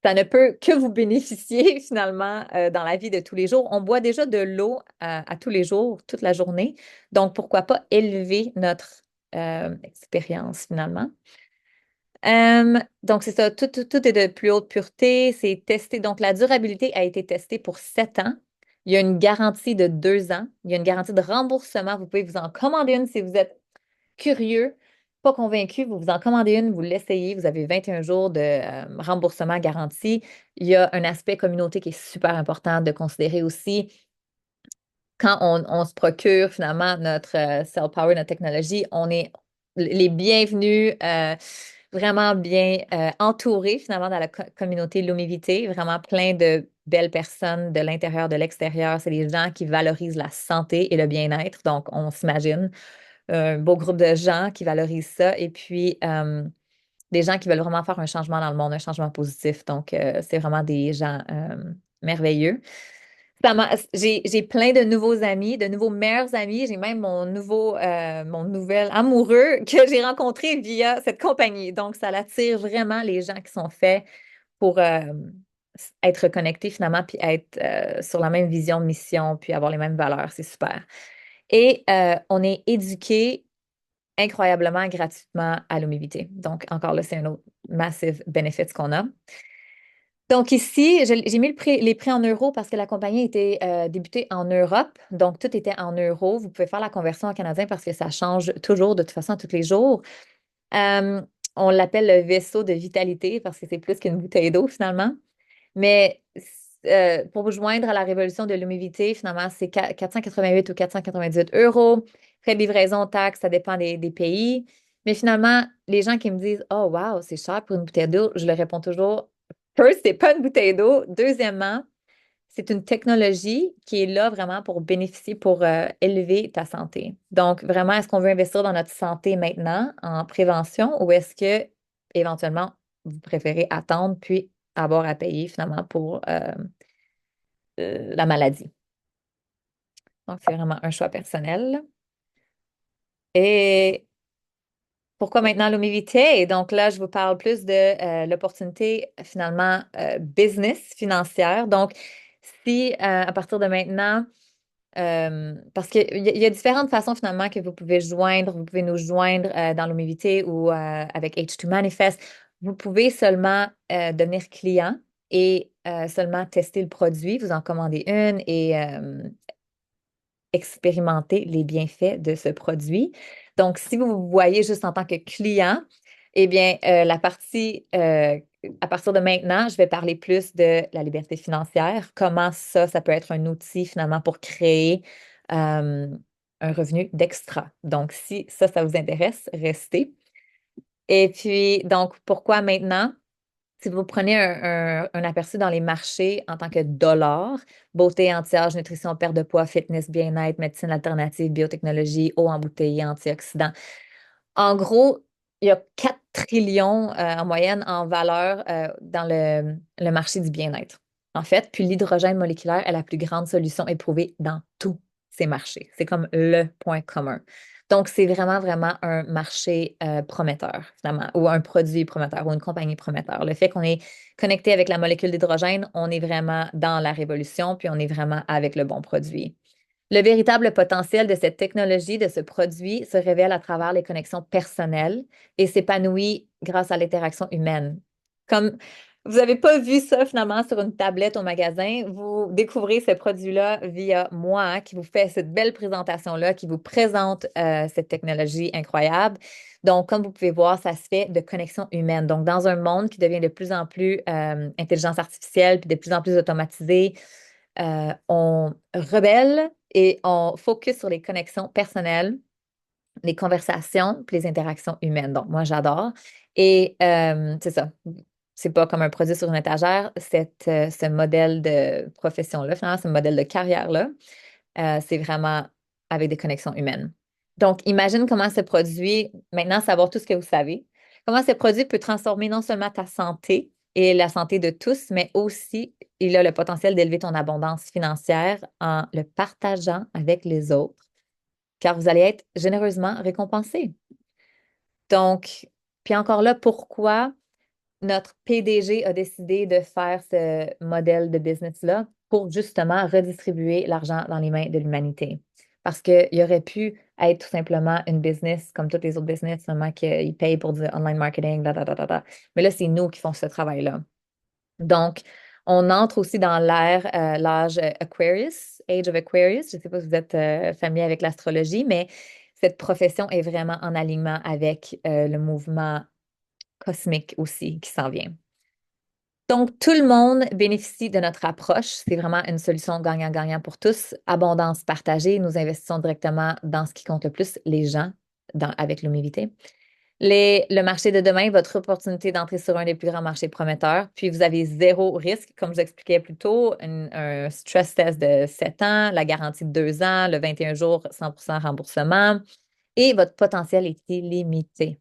Speaker 1: ça ne peut que vous bénéficier finalement dans la vie de tous les jours. On boit déjà de l'eau à tous les jours, toute la journée. Donc, pourquoi pas élever notre expérience finalement? Donc, c'est ça, tout est de plus haute pureté, c'est testé. Donc, la durabilité a été testée pour 7 ans. Il y a une garantie de 2 ans. Il y a une garantie de remboursement. Vous pouvez vous en commander une si vous êtes curieux, pas convaincu. Vous vous en commandez une, vous l'essayez. Vous avez 21 jours de remboursement garanti. Il y a un aspect communauté qui est super important de considérer aussi. Quand on se procure finalement notre Cell Power, notre technologie, on est les bienvenus, vraiment bien entourés finalement dans la communauté Lumivité, vraiment plein de belles personnes de l'intérieur, de l'extérieur. C'est des gens qui valorisent la santé et le bien-être. Donc, on s'imagine un beau groupe de gens qui valorisent ça et puis des gens qui veulent vraiment faire un changement dans le monde, un changement positif. Donc, c'est vraiment des gens merveilleux. J'ai plein de nouveaux amis, de nouveaux meilleurs amis. J'ai même mon nouvel amoureux que j'ai rencontré via cette compagnie. Donc, ça attire vraiment les gens qui sont faits pour être connectés finalement, puis être sur la même vision, mission, puis avoir les mêmes valeurs. C'est super. Et on est éduqué incroyablement gratuitement à l'humidité. Donc, encore là, c'est un autre massive benefit qu'on a. Donc ici, j'ai mis les prix en euros parce que la compagnie était débutée en Europe. Donc tout était en euros. Vous pouvez faire la conversion en canadien parce que ça change toujours de toute façon tous les jours. Euh, on l'appelle le vaisseau de vitalité parce que c'est plus qu'une bouteille d'eau finalement. Mais pour vous joindre à la révolution de l'humidité, finalement, c'est 488 ou 498 euros. Frais de livraison, taxes, ça dépend des pays. Mais finalement, les gens qui me disent oh, wow, c'est cher pour une bouteille d'eau, je leur réponds toujours first, c'est pas une bouteille d'eau. Deuxièmement, c'est une technologie qui est là vraiment pour bénéficier, pour élever ta santé. Donc, vraiment, est-ce qu'on veut investir dans notre santé maintenant en prévention ou est-ce que éventuellement vous préférez attendre puis avoir à payer finalement pour la maladie? Donc, c'est vraiment un choix personnel. Et pourquoi maintenant l'humidité? Et donc là, je vous parle plus de l'opportunité finalement business financière. Donc, si à partir de maintenant, parce qu'il y a différentes façons finalement que vous pouvez joindre, vous pouvez nous joindre dans l'humidité ou avec H2 Manifest. Vous pouvez seulement devenir client et seulement tester le produit, vous en commandez une et expérimenter les bienfaits de ce produit. Donc, si vous vous voyez juste en tant que client, eh bien, la partie, à partir de maintenant, je vais parler plus de la liberté financière, comment ça peut être un outil finalement pour créer un revenu d'extra. Donc, si ça vous intéresse, restez. Et puis, donc, pourquoi maintenant? Si vous prenez un aperçu dans les marchés en tant que dollars, beauté, anti-âge, nutrition, perte de poids, fitness, bien-être, médecine alternative, biotechnologie, eau embouteillée, antioxydants. En gros, il y a 4 trillions en moyenne en valeur dans le marché du bien-être. En fait, puis l'hydrogène moléculaire est la plus grande solution éprouvée dans tous ces marchés. C'est comme le point commun. Donc, c'est vraiment, vraiment un marché prometteur, finalement, ou un produit prometteur, ou une compagnie prometteur. Le fait qu'on est connecté avec la molécule d'hydrogène, on est vraiment dans la révolution, puis on est vraiment avec le bon produit. Le véritable potentiel de cette technologie, de ce produit, se révèle à travers les connexions personnelles et s'épanouit grâce à l'interaction humaine. Comme vous n'avez pas vu ça finalement sur une tablette au magasin, vous découvrez ce produit-là via moi, hein, qui vous fait cette belle présentation-là, qui vous présente cette technologie incroyable. Donc, comme vous pouvez voir, ça se fait de connexion humaine. Donc, dans un monde qui devient de plus en plus intelligence artificielle, puis de plus en plus automatisé, on rebelle et on focus sur les connexions personnelles, les conversations, puis les interactions humaines. Donc, moi, j'adore. Et c'est ça. C'est pas comme un produit sur une étagère. Ce modèle de profession-là, finalement, ce modèle de carrière-là, c'est vraiment avec des connexions humaines. Donc, imagine comment ce produit, maintenant savoir tout ce que vous savez, comment ce produit peut transformer non seulement ta santé et la santé de tous, mais aussi il a le potentiel d'élever ton abondance financière en le partageant avec les autres, car vous allez être généreusement récompensé. Donc, puis encore là, pourquoi notre PDG a décidé de faire ce modèle de business-là pour justement redistribuer l'argent dans les mains de l'humanité. Parce qu'il aurait pu être tout simplement une business comme toutes les autres business, seulement qu'ils payent pour du online marketing, da, da, da, da, da. Mais là, c'est nous qui font ce travail-là. Donc, on entre aussi dans l'âge Aquarius, Age of Aquarius. Je ne sais pas si vous êtes familier avec l'astrologie, mais cette profession est vraiment en alignement avec le mouvement cosmique aussi qui s'en vient. Donc, tout le monde bénéficie de notre approche. C'est vraiment une solution gagnant-gagnant pour tous. Abondance partagée. Nous investissons directement dans ce qui compte le plus, les gens, avec l'humilité. Le marché de demain, votre opportunité d'entrer sur un des plus grands marchés prometteurs. Puis, vous avez zéro risque, comme je vous expliquais plus tôt, un stress test de 7 ans, la garantie de 2 ans, le 21 jours, 100% remboursement. Et votre potentiel est illimité.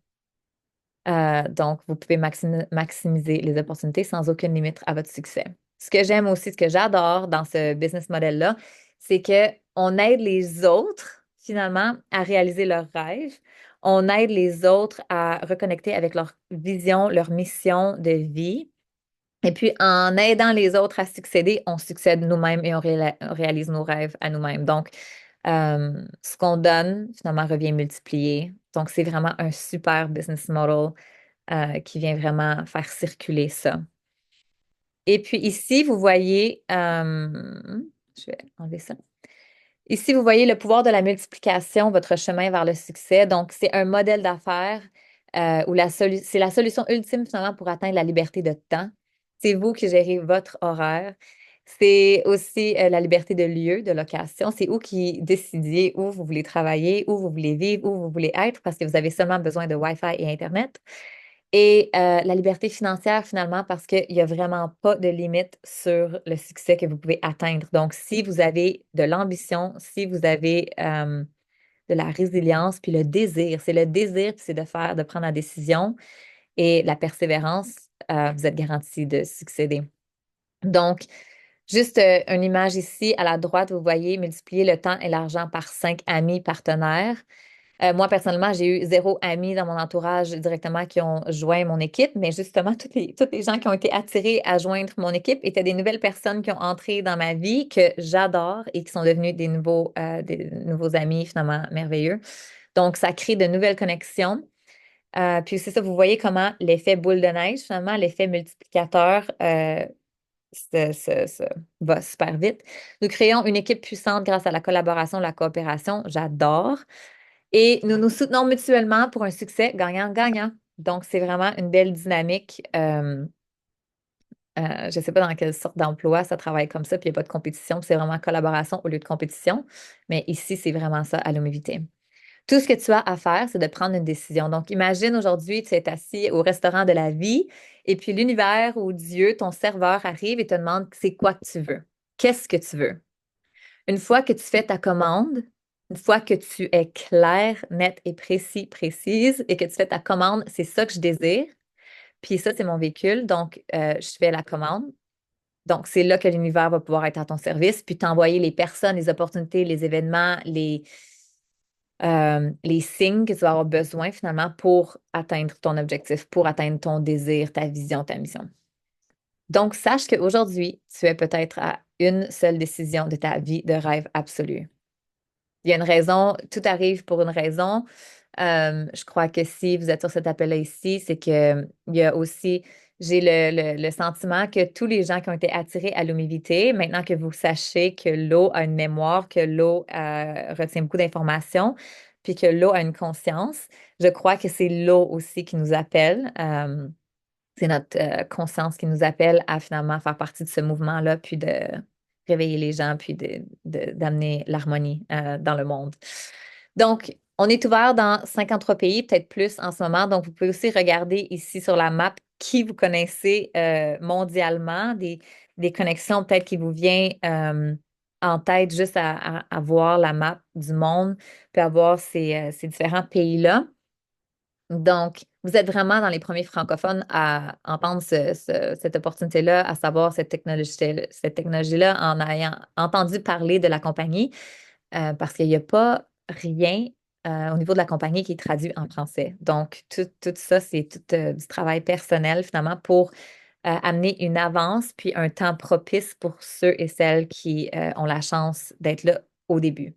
Speaker 1: Donc, vous pouvez maximiser les opportunités sans aucune limite à votre succès. Ce que j'aime aussi, ce que j'adore dans ce business model-là, c'est qu'on aide les autres, finalement, à réaliser leurs rêves. On aide les autres à reconnecter avec leur vision, leur mission de vie. Et puis, en aidant les autres à succéder, on succède nous-mêmes et on réalise nos rêves à nous-mêmes. Donc, ce qu'on donne, finalement, revient multiplié. Donc, c'est vraiment un super business model qui vient vraiment faire circuler ça. Et puis ici, vous voyez, je vais enlever ça. Ici, vous voyez le pouvoir de la multiplication, votre chemin vers le succès. Donc, c'est un modèle d'affaires où c'est la solution ultime finalement pour atteindre la liberté de temps. C'est vous qui gérez votre horaire. C'est aussi la liberté de lieu, de location. C'est vous qui décidez où vous voulez travailler, où vous voulez vivre, où vous voulez être parce que vous avez seulement besoin de Wi-Fi et Internet. Et la liberté financière, finalement, parce qu'il n'y a vraiment pas de limite sur le succès que vous pouvez atteindre. Donc, si vous avez de l'ambition, si vous avez de la résilience, puis le désir, c'est le désir, puis c'est de prendre la décision et la persévérance, vous êtes garanti de succéder. Donc, juste une image ici, à la droite, vous voyez multiplier le temps et l'argent par 5 amis partenaires. Moi, personnellement, j'ai eu zéro ami dans mon entourage directement qui ont joint mon équipe, mais justement, tous les gens qui ont été attirés à joindre mon équipe étaient des nouvelles personnes qui ont entré dans ma vie, que j'adore et qui sont devenus des nouveaux amis finalement merveilleux. Donc, ça crée de nouvelles connexions. Puis c'est ça, vous voyez comment l'effet boule de neige, finalement, l'effet multiplicateur se va super vite. Nous créons une équipe puissante grâce à la collaboration, la coopération. J'adore. Et nous nous soutenons mutuellement pour un succès gagnant-gagnant. Donc, c'est vraiment une belle dynamique. Je ne sais pas dans quelle sorte d'emploi ça travaille comme ça, puis il n'y a pas de compétition, puis c'est vraiment collaboration au lieu de compétition. Mais ici, c'est vraiment ça à l'humilité. Tout ce que tu as à faire, c'est de prendre une décision. Donc, imagine aujourd'hui, tu es assis au restaurant de la vie et puis l'univers ou Dieu, ton serveur, arrive et te demande c'est quoi que tu veux. Qu'est-ce que tu veux? Une fois que tu fais ta commande, une fois que tu es clair, net et précise et que tu fais ta commande, c'est ça que je désire. Puis ça, c'est mon véhicule. Donc, je fais la commande. Donc, c'est là que l'univers va pouvoir être à ton service, puis t'envoyer les personnes, les opportunités, les événements, les signes que tu vas avoir besoin finalement pour atteindre ton objectif, pour atteindre ton désir, ta vision, ta mission. Donc, sache qu'aujourd'hui, tu es peut-être à une seule décision de ta vie de rêve absolu. Il y a une raison, tout arrive pour une raison. Je crois que si vous êtes sur cet appel-là ici, c'est que il y a aussi, j'ai le sentiment que tous les gens qui ont été attirés à l'humidité, maintenant que vous sachez que l'eau a une mémoire, que l'eau retient beaucoup d'informations, puis que l'eau a une conscience, je crois que c'est l'eau aussi qui nous appelle. C'est notre conscience qui nous appelle à finalement faire partie de ce mouvement-là, puis de réveiller les gens, puis d'amener l'harmonie dans le monde. Donc, on est ouvert dans 53 pays, peut-être plus en ce moment. Donc, vous pouvez aussi regarder ici sur la map qui vous connaissez mondialement, des connexions peut-être qui vous viennent en tête juste à voir la map du monde, puis à voir ces différents pays-là. Donc, vous êtes vraiment dans les premiers francophones à entendre cette opportunité-là, à savoir cette technologie-là en ayant entendu parler de la compagnie, parce qu'il n'y a pas rien au niveau de la compagnie qui est traduit en français. Donc, tout ça, c'est tout du travail personnel finalement pour amener une avance puis un temps propice pour ceux et celles qui ont la chance d'être là au début.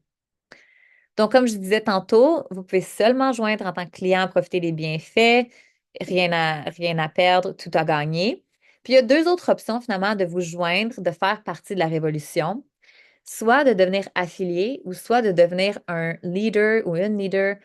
Speaker 1: Donc, comme je disais tantôt, vous pouvez seulement joindre en tant que client, profiter des bienfaits, rien à perdre, tout à gagner. Puis, il y a deux autres options finalement de vous joindre, de faire partie de la révolution, soit de devenir affilié ou soit de devenir un leader ou une leader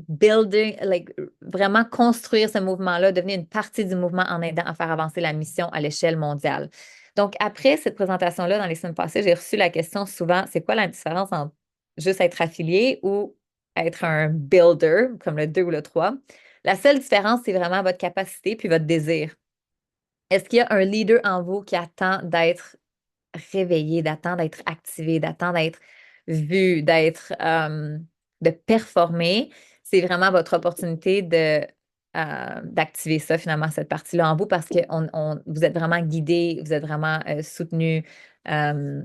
Speaker 1: building, like, vraiment construire ce mouvement-là, devenir une partie du mouvement en aidant à faire avancer la mission à l'échelle mondiale. Donc, après cette présentation-là, dans les semaines passées, j'ai reçu la question souvent, c'est quoi la différence entre juste être affilié ou être un builder, comme le 2 ou le 3? La seule différence, c'est vraiment votre capacité puis votre désir. Est-ce qu'il y a un leader en vous qui attend d'être réveillé, d'attendre d'être activé, d'attendre d'être vu, de performer? C'est vraiment votre opportunité d'activer ça, finalement, cette partie-là en vous, parce que vous êtes vraiment guidé, vous êtes vraiment soutenu. euh,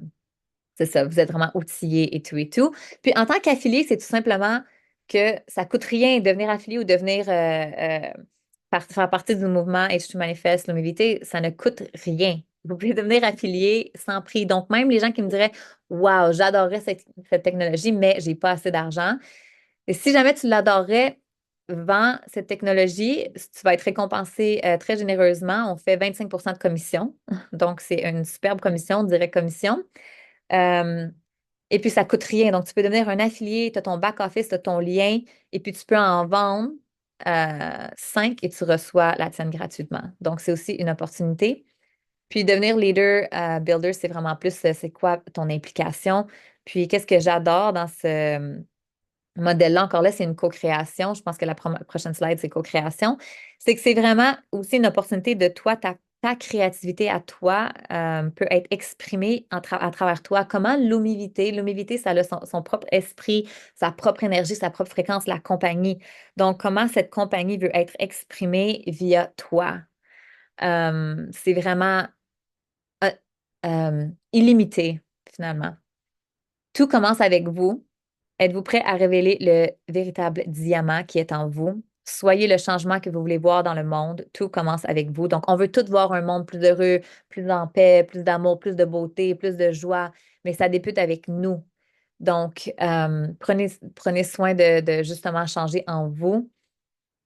Speaker 1: c'est ça, vous êtes vraiment outillé et tout et tout. Puis en tant qu'affilié, c'est tout simplement que ça coûte rien de devenir affilié ou devenir faire partie du mouvement H2 Manifest, l'humilité, ça ne coûte rien. Vous pouvez devenir affilié sans prix. Donc, même les gens qui me diraient waouh, j'adorerais cette technologie, mais j'ai pas assez d'argent. Et si jamais tu l'adorerais, vends cette technologie, tu vas être récompensé très généreusement. On fait 25 de commission. Donc, c'est une superbe commission, direct commission. Euh, et puis, ça coûte rien. Donc, tu peux devenir un affilié, tu as ton back-office, tu as ton lien, et puis tu peux en vendre 5 et tu reçois la tienne gratuitement. Donc, c'est aussi une opportunité. Puis, devenir leader, builder, c'est vraiment plus, c'est quoi ton implication. Puis, qu'est-ce que j'adore dans ce modèle-là, encore là, c'est une co-création. Je pense que la prochaine slide, c'est co-création. C'est que c'est vraiment aussi une opportunité de toi, ta créativité à toi peut être exprimée à travers toi. Comment l'humilité, ça a son propre esprit, sa propre énergie, sa propre fréquence, la compagnie. Donc, comment cette compagnie veut être exprimée via toi? C'est vraiment euh, illimité, finalement. Tout commence avec vous. Êtes-vous prêt à révéler le véritable diamant qui est en vous? Soyez le changement que vous voulez voir dans le monde. Tout commence avec vous. Donc, on veut tous voir un monde plus heureux, plus en paix, plus d'amour, plus de beauté, plus de joie, mais ça débute avec nous. Donc, prenez soin de justement changer en vous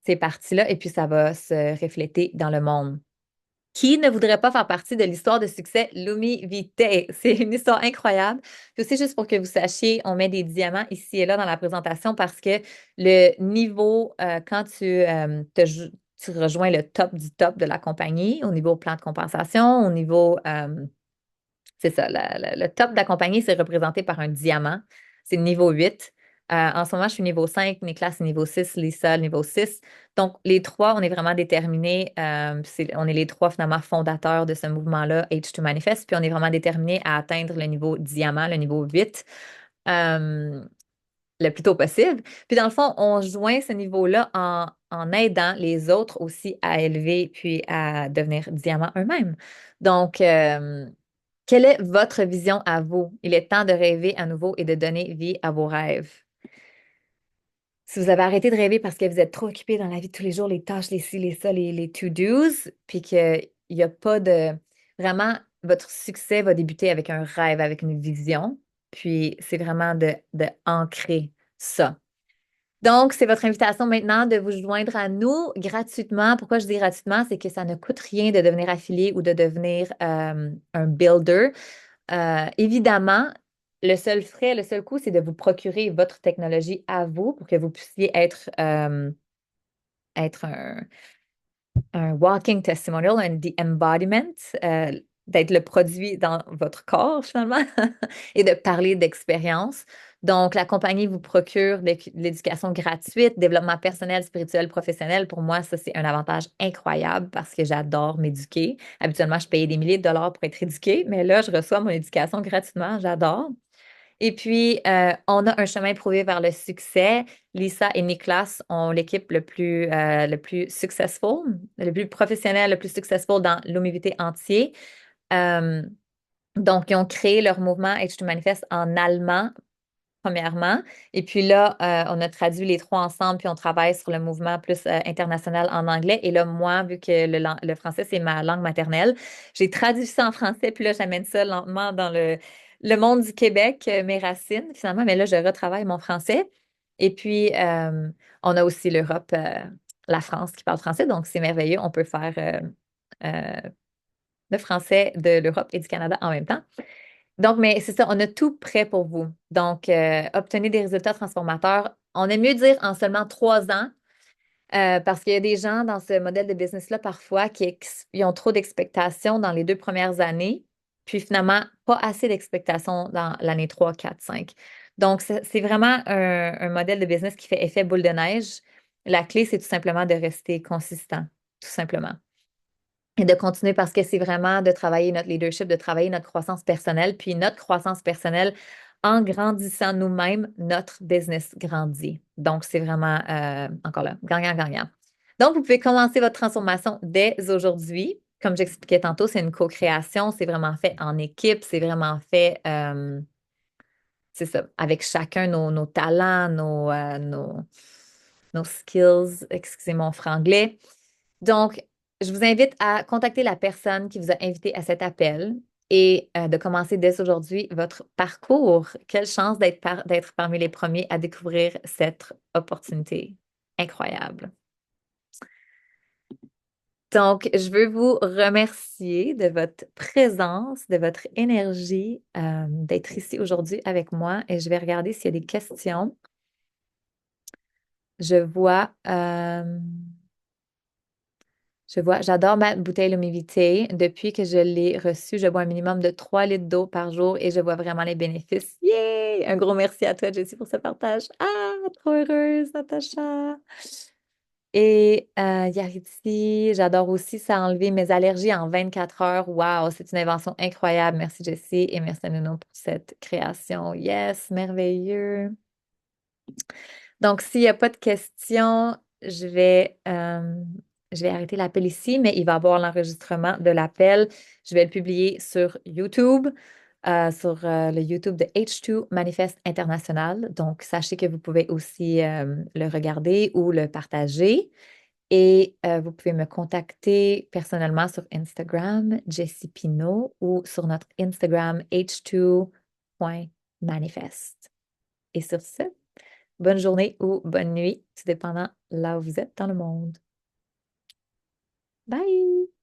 Speaker 1: ces parties-là et puis ça va se refléter dans le monde. Qui ne voudrait pas faire partie de l'histoire de succès Lumi Vitae? C'est une histoire incroyable. Puis aussi, juste pour que vous sachiez, on met des diamants ici et là dans la présentation parce que le niveau, quand tu rejoins le top du top de la compagnie, au niveau plan de compensation, au niveau, c'est ça, le top de la compagnie, c'est représenté par un diamant. C'est le niveau 8. En ce moment, je suis niveau 5, Nicolas c'est niveau 6, Lisa niveau 6. Donc, les trois, on est vraiment déterminés. On est les trois finalement fondateurs de ce mouvement-là, H2 Manifest, puis on est vraiment déterminés à atteindre le niveau diamant, le niveau 8. euh, le plus tôt possible. Puis dans le fond, on joint ce niveau-là en aidant les autres aussi à élever puis à devenir diamants eux-mêmes. Donc, quelle est votre vision à vous? Il est temps de rêver à nouveau et de donner vie à vos rêves. Si vous avez arrêté de rêver parce que vous êtes trop occupé dans la vie de tous les jours, les tâches, les ci, les ça, les to-dos, puis qu'il n'y a pas de... Vraiment, votre succès va débuter avec un rêve, avec une vision. Puis c'est vraiment de ancrer ça. Donc, c'est votre invitation maintenant de vous joindre à nous gratuitement. Pourquoi je dis gratuitement? C'est que ça ne coûte rien de devenir affilié ou de devenir un builder. Évidemment, le seul frais, le seul coût, c'est de vous procurer votre technologie à vous pour que vous puissiez être un walking testimonial, un the embodiment, d'être le produit dans votre corps finalement et de parler d'expérience. Donc, la compagnie vous procure de l'éducation gratuite, développement personnel, spirituel, professionnel. Pour moi, ça, c'est un avantage incroyable parce que j'adore m'éduquer. Habituellement, je payais des milliers de dollars pour être éduquée, mais là, je reçois mon éducation gratuitement. J'adore. Et puis, on a un chemin prouvé vers le succès. Lisa et Nicolas ont l'équipe le plus successful, le plus professionnel, le plus successful dans l'humanité entière. Euh, donc, ils ont créé leur mouvement H2 Manifest en allemand premièrement. Et puis là, on a traduit les trois ensemble, puis on travaille sur le mouvement plus international en anglais. Et là, moi, vu que le français, c'est ma langue maternelle, j'ai traduit ça en français, puis là, j'amène ça lentement dans le monde du Québec, mes racines, finalement. Mais là, je retravaille mon français. Et puis, on a aussi l'Europe, la France qui parle français, donc c'est merveilleux. On peut faire euh, le français de l'Europe et du Canada en même temps. Donc, mais c'est ça, on a tout prêt pour vous. Donc, obtenez des résultats transformateurs. On aime mieux dire en seulement 3 ans, parce qu'il y a des gens dans ce modèle de business-là parfois ils ont trop d'expectations dans les 2 premières années, puis finalement, pas assez d'expectations dans l'année 3, 4, 5. Donc, c'est vraiment un modèle de business qui fait effet boule de neige. La clé, c'est tout simplement de rester consistant, tout simplement. Et de continuer parce que c'est vraiment de travailler notre leadership, de travailler notre croissance personnelle. Puis notre croissance personnelle, en grandissant nous-mêmes, notre business grandit. Donc, c'est vraiment, encore là, gagnant-gagnant. Donc, vous pouvez commencer votre transformation dès aujourd'hui. Comme j'expliquais tantôt, c'est une co-création, c'est vraiment fait en équipe, c'est vraiment fait, c'est ça, avec chacun nos talents, nos skills, excusez mon franglais. Donc, je vous invite à contacter la personne qui vous a invité à cet appel et de commencer dès aujourd'hui votre parcours. Quelle chance d'être parmi les premiers à découvrir cette opportunité incroyable. Donc, je veux vous remercier de votre présence, de votre énergie, d'être ici aujourd'hui avec moi et je vais regarder s'il y a des questions. Je vois. J'adore ma bouteille Lumivité. Depuis que je l'ai reçue, je bois un minimum de 3 litres d'eau par jour et je vois vraiment les bénéfices. Yay! Un gros merci à toi, Jessie, pour ce partage. Ah, trop heureuse, Natacha. Et Yaritzi, j'adore aussi, ça a enlevé mes allergies en 24 heures. Wow, c'est une invention incroyable. Merci, Jessie, et merci à Nuno pour cette création. Yes, merveilleux. Donc, s'il n'y a pas de questions, je vais arrêter l'appel ici, mais il va y avoir l'enregistrement de l'appel. Je vais le publier sur YouTube, sur le YouTube de H2 Manifest International. Donc, sachez que vous pouvez aussi le regarder ou le partager. Et vous pouvez me contacter personnellement sur Instagram, Jessie Pinault, ou sur notre Instagram h2.manifest. Et sur ce, bonne journée ou bonne nuit, tout dépendant là où vous êtes dans le monde. Bye!